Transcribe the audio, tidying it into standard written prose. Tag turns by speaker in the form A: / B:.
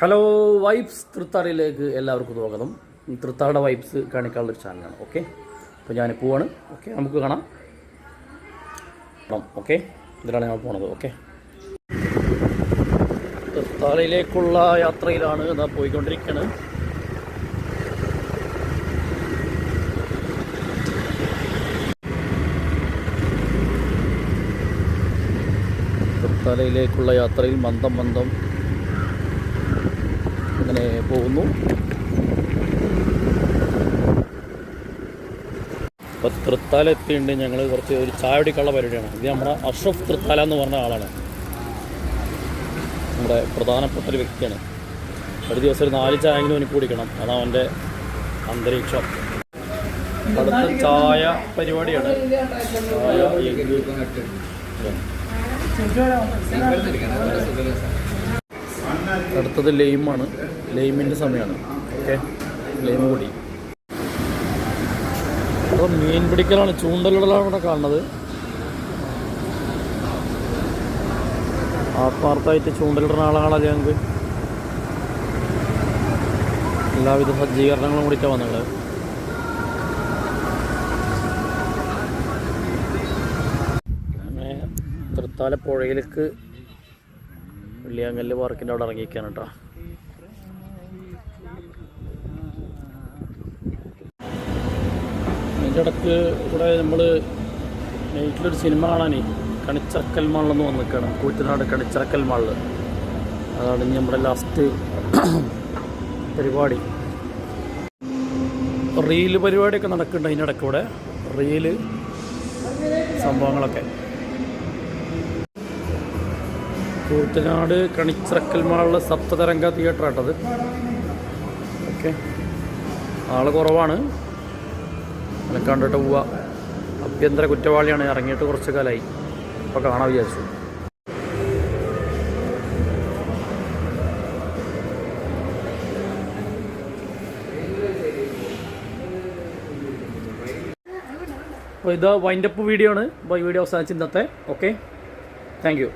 A: Hello vibes തൃത്താലയിലേക്ക് എല്ലാവർക്കും സ്വാഗതം. തൃത്താലയുടെ vibes കാണിക്കാനുള്ളൊരു ചാനലാണ്. ഓക്കെ, അപ്പോൾ ഞാൻ പോവാണ്. ഓക്കെ, നമുക്ക് കാണാം. ഓക്കെ, ഇതിലാണ് ഞാൻ പോണത്. ഓക്കെ, തൃത്താലയിലേക്കുള്ള യാത്രയിലാണ് ഇതാ പോയിക്കൊണ്ടിരിക്കുന്നത്. തൃത്താലയിലേക്കുള്ള യാത്രയിൽ മന്ദം അങ്ങനെ പോകുന്നു. അപ്പോൾ തൃത്താല എത്തിയിട്ടുണ്ട്. ഞങ്ങൾ കുറച്ച് ഒരു ചായ കുടിക്കാനുള്ള പരിപാടിയാണ്. ഇത് നമ്മുടെ അഷ്റഫ് തൃത്താല എന്ന് പറഞ്ഞ ആളാണ്, നമ്മുടെ പ്രധാനപ്പെട്ട ഒരു വ്യക്തിയാണ്. ഒരു ദിവസം ഒരു 4 ചായയെങ്കിലും എനിക്ക് കുടിക്കണം, അതാണ് അവൻ്റെ അന്തരീക്ഷം. അടുത്ത ചായ പരിപാടിയാണ്. അടുത്തത് ലൈമാണ്. ലൈമിൻ്റെ സമയമാണ്. ഓക്കെ, ലൈം കൂടി. അപ്പോൾ മീൻ പിടിക്കലാണ്, ചൂണ്ടലുകളാണ് ഇവിടെ കാണുന്നത്. ആത്മാർത്ഥമായിട്ട് ചൂണ്ടലിടുന്ന ആളാണല്ലോ. ഞങ്ങൾക്ക് എല്ലാവിധ സജ്ജീകരണങ്ങളും കൂടിയിട്ടാണ് വന്നത്. തൃത്താല പുഴയിലേക്ക് വെള്ളിയാങ്കല്ല് പാർക്കിൻ്റെ അവിടെ ഇറങ്ങിയിരിക്കുകയാണ് കേട്ടോ. അതിൻ്റെ ഇടയ്ക്ക് ഇവിടെ നമ്മൾ നൈറ്റിലൊരു സിനിമ കാണാനേ കണിച്ചിറക്കൽ മാളിലൊന്ന് വന്നിരിക്കുകയാണ്. കൂറ്റനാട് കണിച്ചിറക്കൽ മാളിൽ. അതാണ് ഇനി നമ്മുടെ ലാസ്റ്റ് പരിപാടി. റീല് പരിപാടിയൊക്കെ നടക്കുന്നുണ്ട് അതിൻ്റെ ഇടയ്ക്ക്. ഇവിടെ റീല് സംഭവങ്ങളൊക്കെ. കൂറ്റനാട് കണിച്ചിറക്കൽ മാളിലെ സപ്തതരംഗ തിയേറ്റർ ആട്ടത്. ഓക്കെ, ആൾ കുറവാണ്. അങ്ങനെ കണ്ടിട്ട് പോവുക. ആഭ്യന്തര കുറ്റവാളിയാണ്, ഇറങ്ങിയിട്ട് കുറച്ച് കാലമായി. അപ്പോൾ കാണാൻ വിചാരിച്ചു. അപ്പോൾ ഇത് വൈൻഡപ്പ് വീഡിയോ ആണ്. അപ്പോൾ ഈ വീഡിയോ അവസാനിച്ച് ഇന്നത്തെ. Okay, thank you.